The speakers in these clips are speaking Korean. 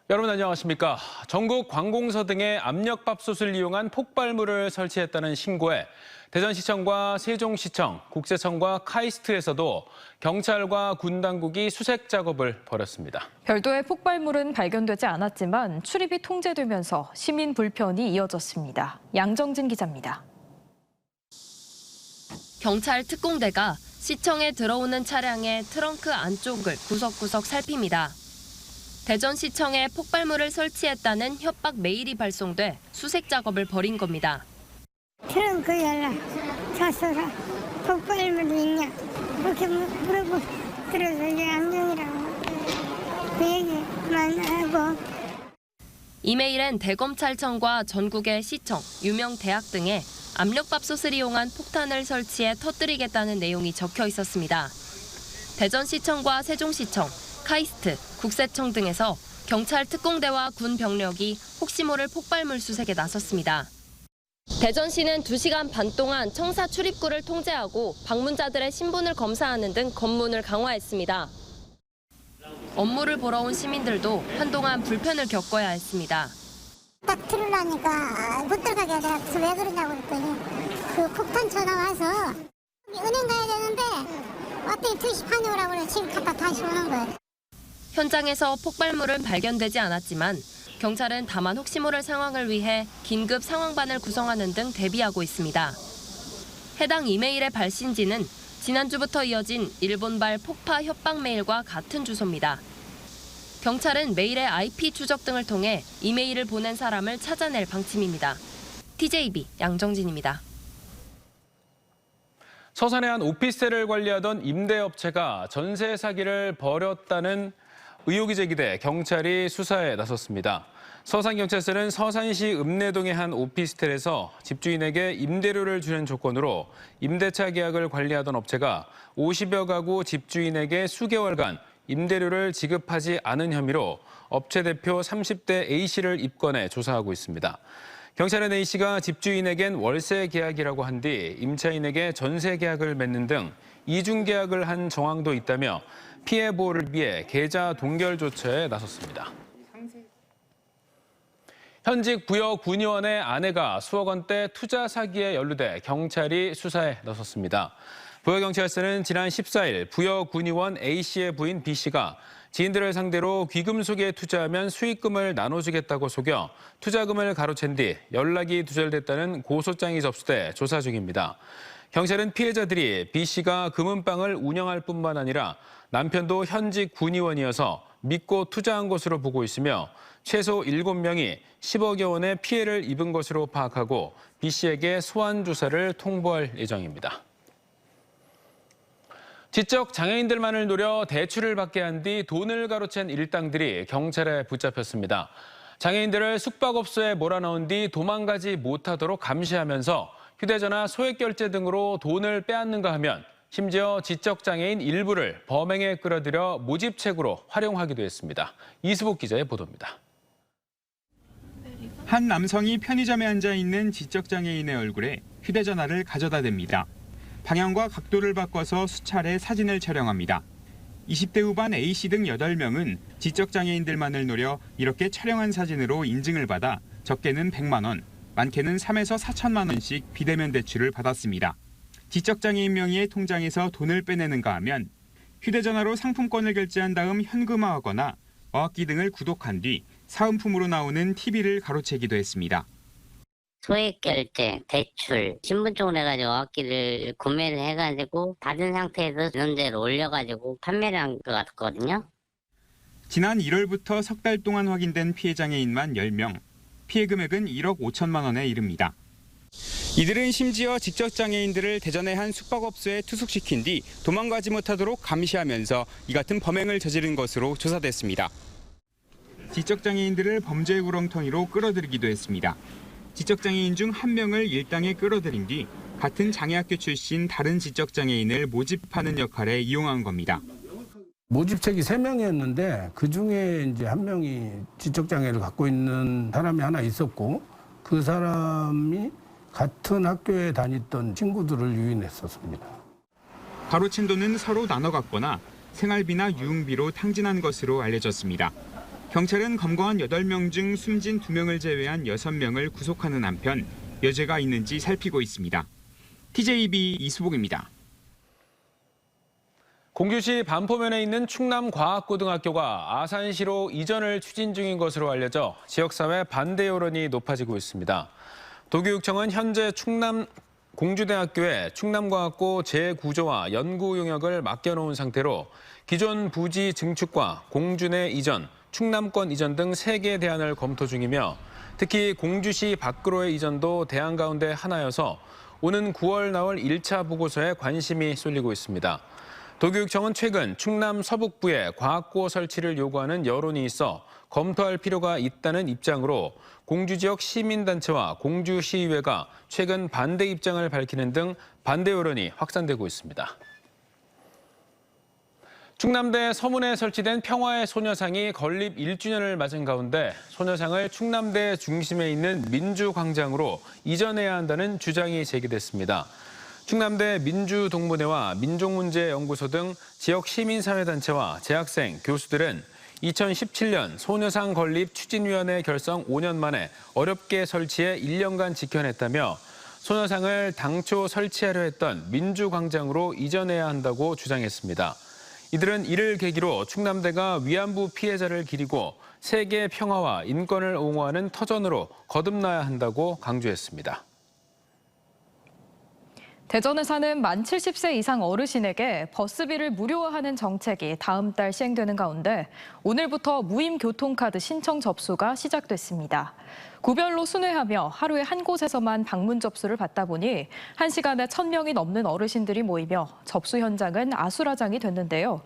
여러분 안녕하십니까? 전국 관공서 등의 압력밥솥을 이용한 폭발물을 설치했다는 신고에 대전시청과 세종시청, 국세청과 카이스트에서도 경찰과 군 당국이 수색 작업을 벌였습니다. 별도의 폭발물은 발견되지 않았지만 출입이 통제되면서 시민 불편이 이어졌습니다. 양정진 기자입니다. 경찰 특공대가 시청에 들어오는 차량의 트렁크 안쪽을 구석구석 살핍니다. 대전시청에 폭발물을 설치했다는 협박 메일이 발송돼 수색 작업을 벌인 겁니다. 트렁크 열라, 쳤어라, 폭발물이 있냐? 그렇게 물어보 들어서 이제 안정이라고 그 얘기만 하고. 이메일엔 대검찰청과 전국의 시청, 유명 대학 등에 압력밥솥을 이용한 폭탄을 설치해 터뜨리겠다는 내용이 적혀 있었습니다. 대전시청과 세종시청, 카이스트, 국세청 등에서 경찰 특공대와 군 병력이 혹시 모를 폭발물 수색에 나섰습니다. 대전시는 2시간 반 동안 청사 출입구를 통제하고 방문자들의 신분을 검사하는 등 검문을 강화했습니다. 업무를 보러 온 시민들도 한동안 불편을 겪어야 했습니다. 딱 들으려니까 못 들어가게 하더라고요. 왜 그러냐고 그랬더니 그 폭탄 전화 와서 은행 가야 되는데 어떻게 2시 반에 오라고 그래. 지금 갔다 다시 오는 거예요. 현장에서 폭발물은 발견되지 않았지만 경찰은 다만 혹시 모를 상황을 위해 긴급 상황반을 구성하는 등 대비하고 있습니다. 해당 이메일의 발신지는 지난주부터 이어진 일본발 폭파 협박 메일과 같은 주소입니다. 경찰은 메일의 IP 추적 등을 통해 이메일을 보낸 사람을 찾아낼 방침입니다. TJB 양정진입니다. 서산의 한 오피스텔을 관리하던 임대업체가 전세 사기를 벌였다는 의혹이 제기돼 경찰이 수사에 나섰습니다. 서산경찰서는 서산시 읍내동의 한 오피스텔에서 집주인에게 임대료를 주는 조건으로 임대차 계약을 관리하던 업체가 50여 가구 집주인에게 수개월간 임대료를 지급하지 않은 혐의로 업체 대표 30대 A씨를 입건해 조사하고 있습니다. 경찰은 A씨가 집주인에겐 월세 계약이라고 한 뒤 임차인에게 전세 계약을 맺는 등 이중 계약을 한 정황도 있다며 피해 보호를 위해 계좌 동결 조처에 나섰습니다. 현직 부여 군의원의 아내가 수억 원대 투자 사기에 연루돼 경찰이 수사에 나섰습니다. 부여경찰서는 지난 14일 부여 군의원 A씨의 부인 B씨가 지인들을 상대로 귀금속에 투자하면 수익금을 나눠주겠다고 속여 투자금을 가로챈 뒤 연락이 두절됐다는 고소장이 접수돼 조사 중입니다. 경찰은 피해자들이 B씨가 금은방을 운영할 뿐만 아니라 남편도 현직 군의원이어서 믿고 투자한 것으로 보고 있으며 최소 7명이 10억여 원의 피해를 입은 것으로 파악하고 B씨에게 소환 조사를 통보할 예정입니다. 지적 장애인들만을 노려 대출을 받게 한 뒤 돈을 가로챈 일당들이 경찰에 붙잡혔습니다. 장애인들을 숙박업소에 몰아넣은 뒤 도망가지 못하도록 감시하면서 휴대전화 소액 결제 등으로 돈을 빼앗는가 하면 심지어 지적장애인 일부를 범행에 끌어들여 모집책으로 활용하기도 했습니다. 이수복 기자의 보도입니다. 한 남성이 편의점에 앉아 있는 지적장애인의 얼굴에 휴대전화를 가져다 댑니다. 방향과 각도를 바꿔서 수차례 사진을 촬영합니다. 20대 후반 A씨 등 8명은 지적장애인들만을 노려 이렇게 촬영한 사진으로 인증을 받아 적게는 100만 원, 많게는 3에서 4천만 원씩 비대면 대출을 받았습니다. 지적장애인 명의의 통장에서 돈을 빼내는가 하면 휴대전화로 상품권을 결제한 다음 현금화하거나 어학기 등을 구독한 뒤 사은품으로 나오는 TV를 가로채기도 했습니다. 소액 결제, 대출, 신분증으로 해가지고 어학기를 구매를 해가지고 받은 상태에서 전원제로 올려가지고 판매를 한 것 같거든요. 지난 1월부터 석 달 동안 확인된 피해 장애인만 10명, 피해 금액은 1억 5천만 원에 이릅니다. 이들은 심지어 지적장애인들을 대전의 한 숙박업소에 투숙시킨 뒤 도망가지 못하도록 감시하면서 이 같은 범행을 저지른 것으로 조사됐습니다. 지적장애인들을 범죄 구렁텅이로 끌어들이기도 했습니다. 지적장애인 중 한 명을 일당에 끌어들인 뒤 같은 장애학교 출신 다른 지적장애인을 모집하는 역할에 이용한 겁니다. 모집책이 3명이었는데 그중에 이제 한 명이 지적장애를 갖고 있는 사람이 하나 있었고 그 사람이 같은 학교에 다녔던 친구들을 유인했었습니다. 가로챈 돈은 서로 나눠 갖거나 생활비나 유흥비로 탕진한 것으로 알려졌습니다. 경찰은 검거한 8명 중 숨진 2명을 제외한 6명을 구속하는 한편 여죄가 있는지 살피고 있습니다. TJB 이수복입니다. 공주시 반포면에 있는 충남과학고등학교가 아산시로 이전을 추진 중인 것으로 알려져 지역사회 반대 여론이 높아지고 있습니다. 도교육청은 현재 공주대학교에 충남과학고 재구조와 연구 용역을 맡겨놓은 상태로 기존 부지 증축과 공주내 이전, 충남권 이전 등 3개 대안을 검토 중이며 특히 공주시 밖으로의 이전도 대안 가운데 하나여서 오는 9월 나올 1차 보고서에 관심이 쏠리고 있습니다. 도교육청은 최근 충남 서북부에 과학고 설치를 요구하는 여론이 있어 검토할 필요가 있다는 입장으로 공주 지역 시민단체와 공주시의회가 최근 반대 입장을 밝히는 등 반대 여론이 확산되고 있습니다. 충남대 서문에 설치된 평화의 소녀상이 건립 1주년을 맞은 가운데 소녀상을 충남대 중심에 있는 민주광장으로 이전해야 한다는 주장이 제기됐습니다. 충남대 민주동문회와 민족문제연구소 등 지역 시민사회단체와 재학생, 교수들은 2017년 소녀상 건립 추진위원회 결성 5년 만에 어렵게 설치해 1년간 지켜냈다며 소녀상을 당초 설치하려 했던 민주광장으로 이전해야 한다고 주장했습니다. 이들은 이를 계기로 충남대가 위안부 피해자를 기리고 세계 평화와 인권을 옹호하는 터전으로 거듭나야 한다고 강조했습니다. 대전에 사는 만 70세 이상 어르신에게 버스비를 무료화하는 정책이 다음 달 시행되는 가운데 오늘부터 무임 교통카드 신청 접수가 시작됐습니다. 구별로 순회하며 하루에 한 곳에서만 방문 접수를 받다 보니 1시간에 1,000명이 넘는 어르신들이 모이며 접수 현장은 아수라장이 됐는데요.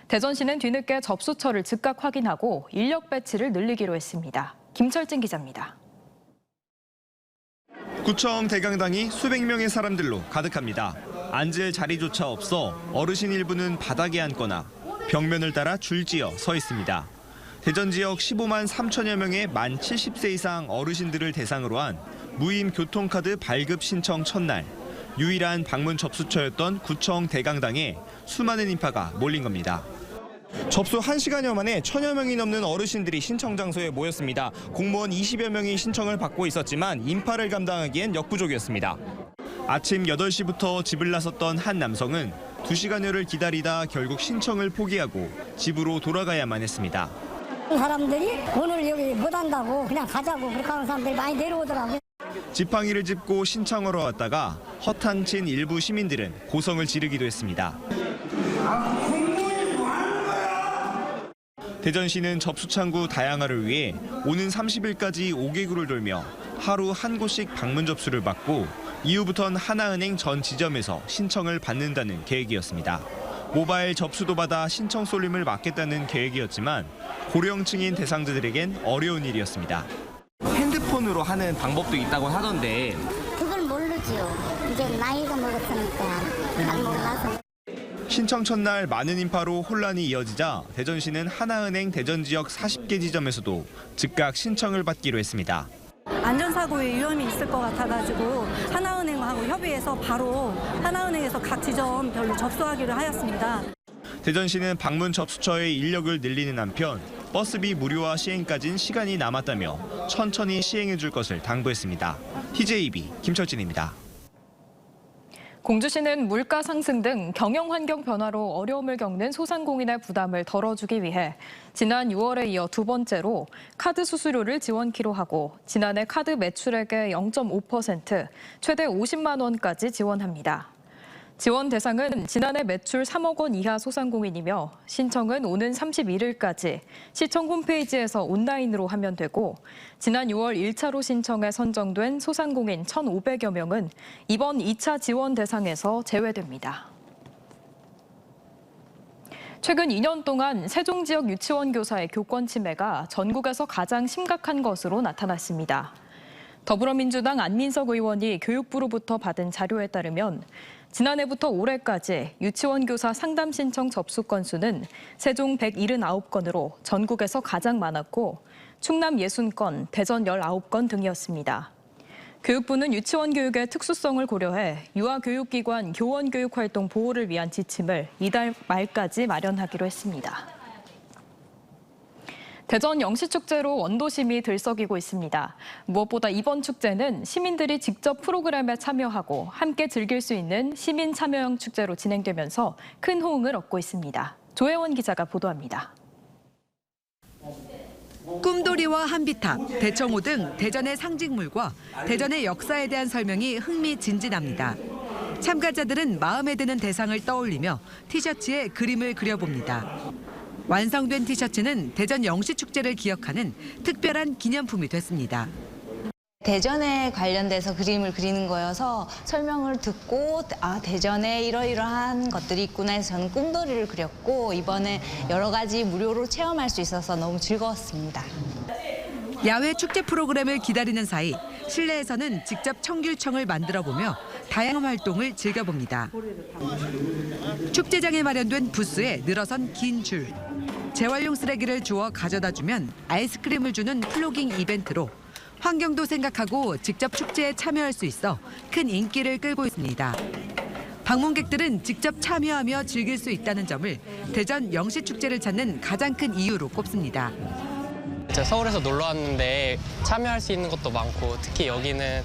대전시는 뒤늦게 접수처를 즉각 확인하고 인력 배치를 늘리기로 했습니다. 김철진 기자입니다. 구청 대강당이 수백 명의 사람들로 가득합니다. 앉을 자리조차 없어 어르신 일부는 바닥에 앉거나 벽면을 따라 줄지어 서 있습니다. 대전 지역 15만 3천여 명의 만 70세 이상 어르신들을 대상으로 한 무임 교통카드 발급 신청 첫날, 유일한 방문 접수처였던 구청 대강당에 수많은 인파가 몰린 겁니다. 접수 1시간여 만에 1,000여 명이 넘는 어르신들이 신청 장소에 모였습니다. 공무원 20여 명이 신청을 받고 있었지만 인파를 감당하기엔 역부족이었습니다. 아침 8시부터 집을 나섰던 한 남성은 2시간여를 기다리다 결국 신청을 포기하고 집으로 돌아가야만 했습니다. 사람들이 오늘 여기 못 한다고 그냥 가자고 그렇게 하는 사람들이 많이 내려오더라고요. 지팡이를 짚고 신청하러 왔다가 허탕친 일부 시민들은 고성을 지르기도 했습니다. 대전시는 접수창구 다양화를 위해 오는 30일까지 5개구를 돌며 하루 한 곳씩 방문 접수를 받고 이후부턴 하나은행 전 지점에서 신청을 받는다는 계획이었습니다. 모바일 접수도 받아 신청 쏠림을 막겠다는 계획이었지만 고령층인 대상자들에겐 어려운 일이었습니다. 핸드폰으로 하는 방법도 있다고 하던데. 그걸 모르지요. 이제 나이가 먹었으니까 잘 몰라서. 신청 첫날 많은 인파로 혼란이 이어지자 대전시는 하나은행 대전 지역 40개 지점에서도 즉각 신청을 받기로 했습니다. 안전사고의 위험이 있을 것 같아가지고 하나은행하고 협의해서 바로 하나은행에서 각 지점별로 접수하기로 하였습니다. 대전시는 방문 접수처의 인력을 늘리는 한편 버스비 무료화 시행까지는 시간이 남았다며 천천히 시행해 줄 것을 당부했습니다. TJB 김철진입니다. 공주시는 물가 상승 등 경영 환경 변화로 어려움을 겪는 소상공인의 부담을 덜어주기 위해 지난 6월에 이어 2번째로 카드 수수료를 지원키로 하고 지난해 카드 매출액의 0.5% 최대 50만 원까지 지원합니다. 지원 대상은 지난해 매출 3억 원 이하 소상공인이며 신청은 오는 31일까지 시청 홈페이지에서 온라인으로 하면 되고 지난 6월 1차로 신청해 선정된 소상공인 1,500여 명은 이번 2차 지원 대상에서 제외됩니다. 최근 2년 동안 세종 지역 유치원 교사의 교권 침해가 전국에서 가장 심각한 것으로 나타났습니다. 더불어민주당 안민석 의원이 교육부로부터 받은 자료에 따르면 지난해부터 올해까지 유치원 교사 상담 신청 접수 건수는 세종 179건으로 전국에서 가장 많았고 충남 60건, 대전 19건 등이었습니다. 교육부는 유치원 교육의 특수성을 고려해 유아교육기관 교원교육활동 보호를 위한 지침을 이달 말까지 마련하기로 했습니다. 대전 영시축제로 원도심이 들썩이고 있습니다. 무엇보다 이번 축제는 시민들이 직접 프로그램에 참여하고 함께 즐길 수 있는 시민 참여형 축제로 진행되면서 큰 호응을 얻고 있습니다. 조혜원 기자가 보도합니다. 꿈돌이와 한비탑, 대청호 등 대전의 상징물과 대전의 역사에 대한 설명이 흥미진진합니다. 참가자들은 마음에 드는 대상을 떠올리며 티셔츠에 그림을 그려봅니다. 완성된 티셔츠는 대전 영시축제를 기억하는 특별한 기념품이 됐습니다. 대전에 관련돼서 그림을 그리는 거여서 설명을 듣고 대전에 이러이러한 것들이 있구나 해서 저는 꿈돌이를 그렸고 이번에 여러 가지 무료로 체험할 수 있어서 너무 즐거웠습니다. 야외 축제 프로그램을 기다리는 사이 실내에서는 직접 청귤청을 만들어보며 다양한 활동을 즐겨봅니다. 축제장에 마련된 부스에 늘어선 긴 줄. 재활용 쓰레기를 주워 가져다주면 아이스크림을 주는 플로깅 이벤트로 환경도 생각하고 직접 축제에 참여할 수 있어 큰 인기를 끌고 있습니다. 방문객들은 직접 참여하며 즐길 수 있다는 점을 대전 영시축제를 찾는 가장 큰 이유로 꼽습니다. 제가 서울에서 놀러 왔는데 참여할 수 있는 것도 많고 특히 여기는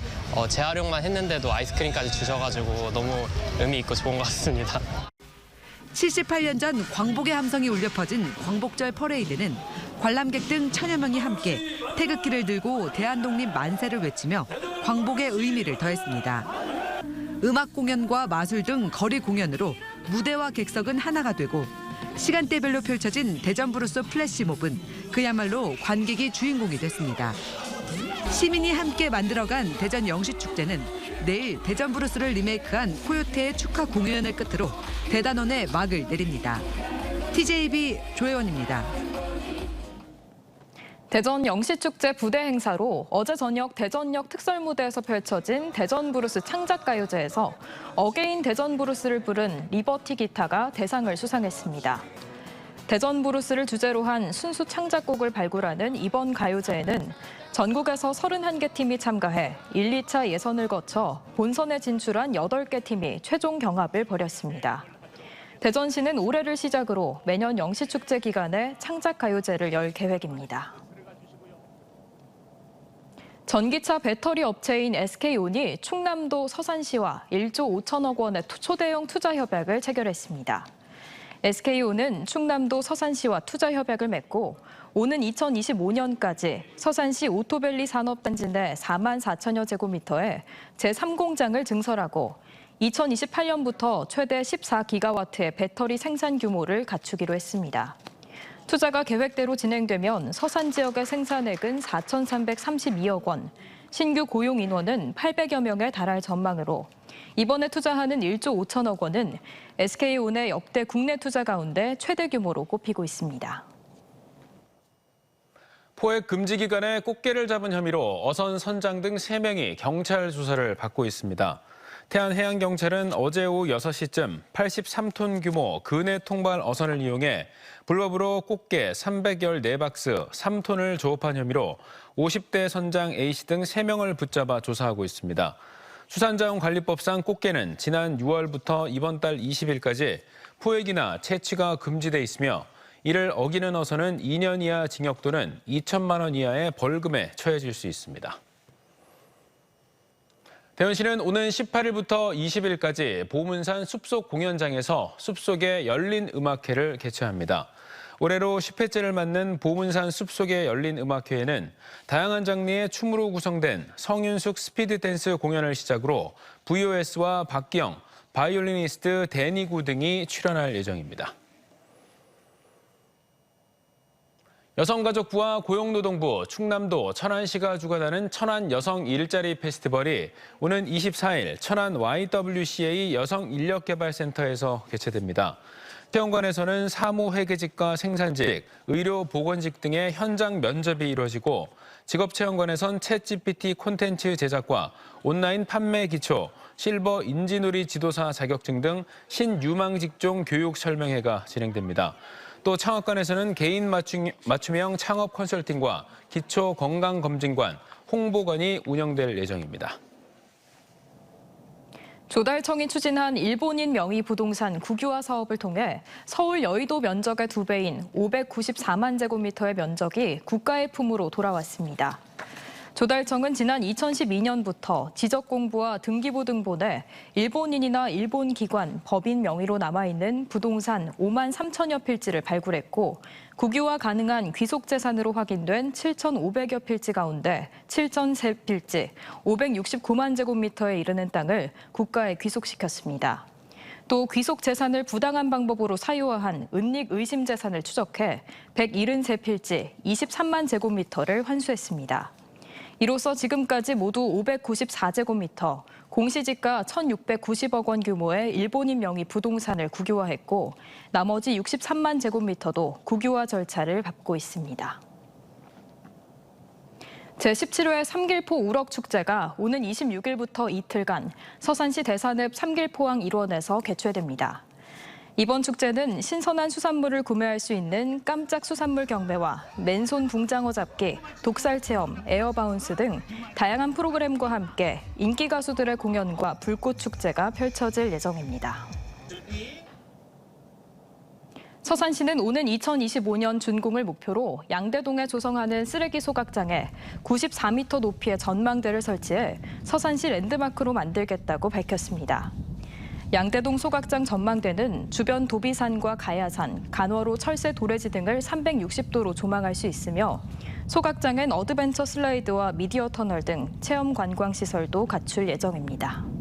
재활용만 했는데도 아이스크림까지 주셔가지고 너무 의미 있고 좋은 것 같습니다. 78년 전 광복의 함성이 울려 퍼진 광복절 퍼레이드는 관람객 등 1000여 명이 함께 태극기를 들고 대한독립 만세를 외치며 광복의 의미를 더했습니다. 음악 공연과 마술 등 거리 공연으로 무대와 객석은 하나가 되고 시간대별로 펼쳐진 대전 브루스 플래시몹은 그야말로 관객이 주인공이 됐습니다. 시민이 함께 만들어간 대전 영시축제는 내일 대전 브루스를 리메이크한 코요테의 축하 공연을 끝으로 대단원에 막을 내립니다. TJB 조혜원입니다. 대전 영시축제 부대 행사로 어제 저녁 대전역 특설무대에서 펼쳐진 대전 브루스 창작가요제에서 어게인 대전 브루스를 부른 리버티 기타가 대상을 수상했습니다. 대전 브루스를 주제로 한 순수 창작곡을 발굴하는 이번 가요제에는 전국에서 31개 팀이 참가해 1, 2차 예선을 거쳐 본선에 진출한 8개 팀이 최종 경합을 벌였습니다. 대전시는 올해를 시작으로 매년 영시축제 기간에 창작가요제를 열 계획입니다. 전기차 배터리 업체인 SK온이 충남도 서산시와 1조 5천억 원의 초대형 투자 협약을 체결했습니다. SK온은 충남도 서산시와 투자 협약을 맺고 오는 2025년까지 서산시 오토밸리 산업단지 내 4만 4천여 제곱미터에 제3공장을 증설하고 2028년부터 최대 14기가와트의 배터리 생산 규모를 갖추기로 했습니다. 투자가 계획대로 진행되면 서산 지역의 생산액은 4,332억 원, 신규 고용 인원은 800여 명에 달할 전망으로 이번에 투자하는 1조 5천억 원은 SK온의 역대 국내 투자 가운데 최대 규모로 꼽히고 있습니다. 포획 금지 기간에 꽃게를 잡은 혐의로 어선 선장 등 3명이 경찰 수사를 받고 있습니다. 태안해양경찰은 어제 오후 6시쯤 83톤 규모 근해 통발 어선을 이용해 불법으로 꽃게 314박스 3톤을 조업한 혐의로 50대 선장 A씨 등 3명을 붙잡아 조사하고 있습니다. 수산자원관리법상 꽃게는 지난 6월부터 이번 달 20일까지 포획이나 채취가 금지돼 있으며 이를 어기는 어선은 2년 이하 징역 또는 2천만 원 이하의 벌금에 처해질 수 있습니다. 대전시는 오는 18일부터 20일까지 보문산 숲속 공연장에서 숲속의 열린 음악회를 개최합니다. 올해로 10회째를 맞는 보문산 숲속의 열린 음악회에는 다양한 장르의 춤으로 구성된 성윤숙 스피드 댄스 공연을 시작으로 VOS와 박기영, 바이올리니스트 데니구 등이 출연할 예정입니다. 여성가족부와 고용노동부, 충남도, 천안시가 주관하는 천안 여성 일자리 페스티벌이 오는 24일 천안 YWCA 여성인력개발센터에서 개최됩니다. 체험관에서는 사무회계직과 생산직, 의료보건직 등의 현장 면접이 이루어지고 직업체험관에선 챗GPT 콘텐츠 제작과 온라인 판매 기초, 실버 인지놀이 지도사 자격증 등 신유망 직종 교육 설명회가 진행됩니다. 또 창업관에서는 개인 맞춤형 창업 컨설팅과 기초 건강검진관, 홍보관이 운영될 예정입니다. 조달청이 추진한 일본인 명의 부동산 국유화 사업을 통해 서울 여의도 면적의 2배인 594만 제곱미터의 면적이 국가의 품으로 돌아왔습니다. 조달청은 지난 2012년부터 지적공부와 등기부등본에 일본인이나 일본 기관, 법인 명의로 남아있는 부동산 5만 3천여 필지를 발굴했고 국유화 가능한 귀속재산으로 확인된 7,500여 필지 가운데 7,003필지, 569만 제곱미터에 이르는 땅을 국가에 귀속시켰습니다. 또 귀속 재산을 부당한 방법으로 사유화한 은닉 의심 재산을 추적해 173필지, 23만 제곱미터를 환수했습니다. 이로써 지금까지 모두 594제곱미터, 공시지가 1,690억 원 규모의 일본인 명의 부동산을 국유화했고 나머지 63만 제곱미터도 국유화 절차를 밟고 있습니다. 제17회 삼길포 우럭축제가 오는 26일부터 이틀간 서산시 대산읍 삼길포항 일원에서 개최됩니다. 이번 축제는 신선한 수산물을 구매할 수 있는 깜짝 수산물 경매와 맨손 붕장어 잡기, 독살 체험, 에어바운스 등 다양한 프로그램과 함께 인기 가수들의 공연과 불꽃 축제가 펼쳐질 예정입니다. 서산시는 오는 2025년 준공을 목표로 양대동에 조성하는 쓰레기 소각장에 94m 높이의 전망대를 설치해 서산시 랜드마크로 만들겠다고 밝혔습니다. 양대동 소각장 전망대는 주변 도비산과 가야산, 간월호 철새 도래지 등을 360도로 조망할 수 있으며 소각장엔 어드벤처 슬라이드와 미디어 터널 등 체험 관광 시설도 갖출 예정입니다.